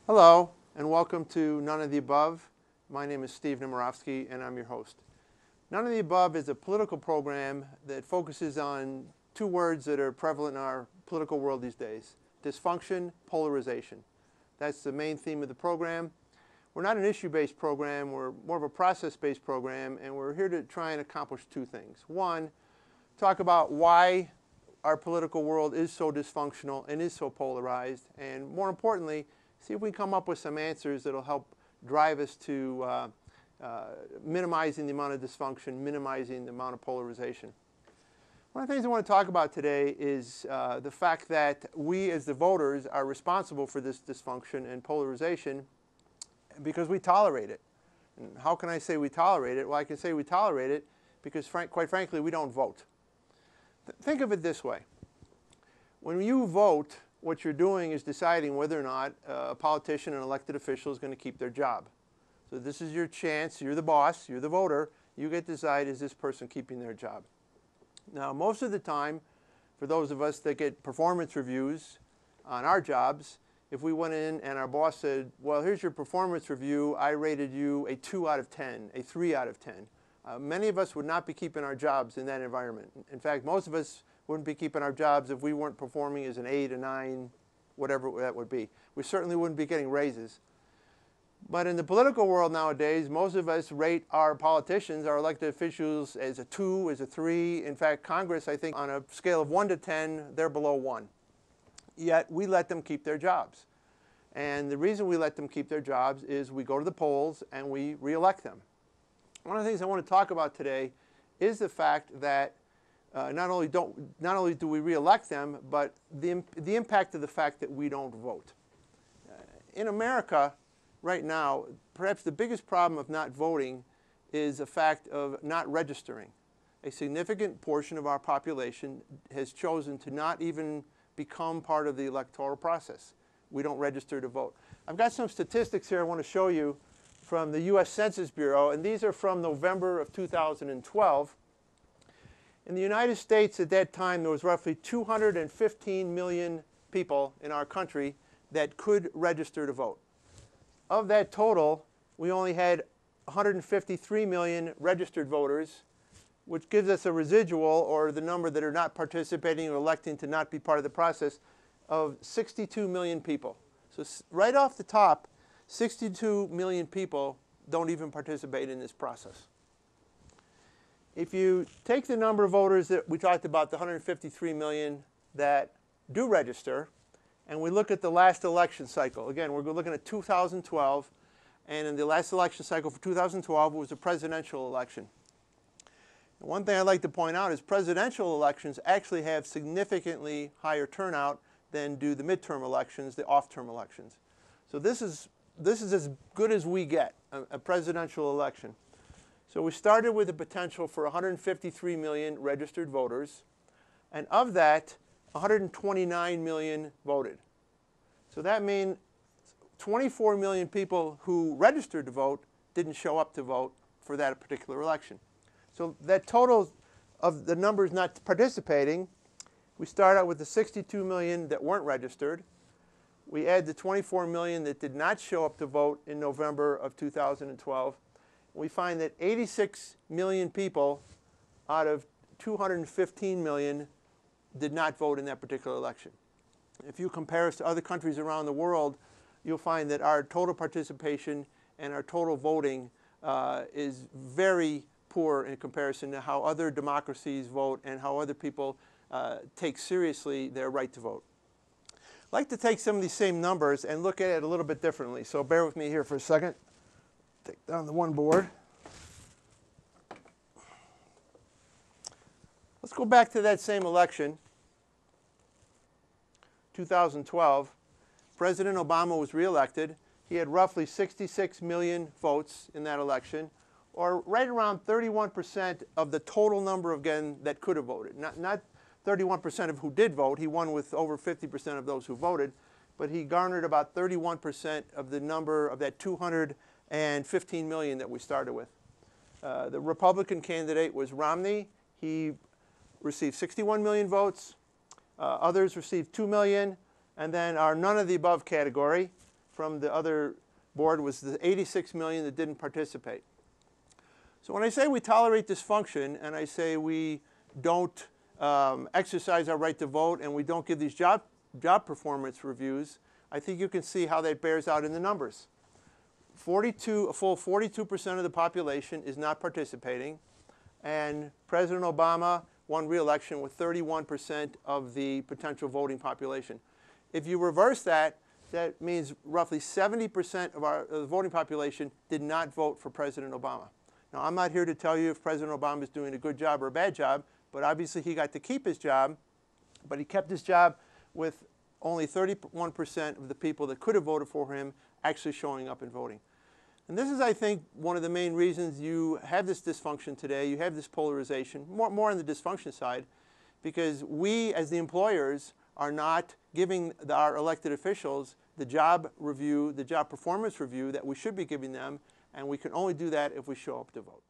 Hello, and welcome to None of the Above. My name is Steve Nemirovsky, and I'm your host. None of the Above is a political program that focuses on two words that are prevalent in our political world these days: dysfunction, polarization. That's the main theme of the program. We're not an issue-based program, we're more of a process-based program, and we're here to try and accomplish two things. One, talk about why our political world is so dysfunctional and is so polarized, and more importantly, see if we can come up with some answers that will help drive us to minimizing the amount of dysfunction, minimizing the amount of polarization. One of the things I want to talk about today is the fact that we as the voters are responsible for this dysfunction and polarization because we tolerate it. And how can I say we tolerate it? Well, I can say we tolerate it because, quite frankly, we don't vote. Think of it this way. When you vote, what you're doing is deciding whether or not a politician, an elected official, is going to keep their job. So this is your chance. You're the boss. You're the voter. You get to decide, is this person keeping their job? Now, most of the time, for those of us that get performance reviews on our jobs, if we went in and our boss said, well, here's your performance review, I rated you a 2 out of 10, a 3 out of 10. Many of us would not be keeping our jobs in that environment. In fact, most of us wouldn't be keeping our jobs if we weren't performing as an 8, a 9, whatever that would be. We certainly wouldn't be getting raises. But in the political world nowadays, most of us rate our politicians, our elected officials, as a 2, as a 3. In fact, Congress, I think, on a scale of 1 to 10, they're below 1. Yet we let them keep their jobs. And the reason we let them keep their jobs is we go to the polls and we re-elect them. One of the things I want to talk about today is the fact that not only do we re-elect them, but the impact of the fact that we don't vote. In America, right now, perhaps the biggest problem of not voting is the fact of not registering. A significant portion of our population has chosen to not even become part of the electoral process. We don't register to vote. I've got some statistics here I want to show you from the U.S. Census Bureau, and these are from November of 2012. In the United States at that time, there was roughly 215 million people in our country that could register to vote. Of that total, we only had 153 million registered voters, which gives us a residual, or the number that are not participating or electing to not be part of the process, of 62 million people. So right off the top, 62 million people don't even participate in this process. If you take the number of voters that we talked about, the 153 million that do register, and we look at the last election cycle. Again, we're looking at 2012, and in the last election cycle for 2012 was a presidential election. And one thing I'd like to point out is presidential elections actually have significantly higher turnout than do the midterm elections, the off-term elections. So this is as good as we get, a presidential election. So we started with the potential for 153 million registered voters, and of that, 129 million voted. So that means 24 million people who registered to vote didn't show up to vote for that particular election. So that total of the numbers not participating, we start out with the 62 million that weren't registered. We add the 24 million that did not show up to vote in November of 2012. We find that 86 million people out of 215 million did not vote in that particular election. If you compare us to other countries around the world, you'll find that our total participation and our total voting is very poor in comparison to how other democracies vote and how other people take seriously their right to vote. I'd like to take some of these same numbers and look at it a little bit differently. So bear with me here for a second. Take down the one board. Let's go back to that same election, 2012. President Obama was reelected. He had roughly 66 million votes in that election, or right around 31% of the total number, again, that could have voted. Not 31% of who did vote. He won with over 50% of those who voted, but he garnered about 31% of the number of that 215 million that we started with. The Republican candidate was Romney. He received 61 million votes. Others received 2 million. And then our none of the above category, from the other board was the 86 million that didn't participate. So when I say we tolerate dysfunction and I say we don't exercise our right to vote and we don't give these job performance reviews, I think you can see how that bears out in the numbers. A full 42% of the population is not participating, and President Obama won re-election with 31% of the potential voting population. If you reverse that, that means roughly 70% of the voting population did not vote for President Obama. Now, I'm not here to tell you if President Obama is doing a good job or a bad job, but obviously he got to keep his job, but he kept his job with only 31% of the people that could have voted for him actually showing up and voting. And this is, I think, one of the main reasons you have this dysfunction today. You have this polarization, more on the dysfunction side, because we, as the employers, are not giving our elected officials the job review, the job performance review that we should be giving them, and we can only do that if we show up to vote.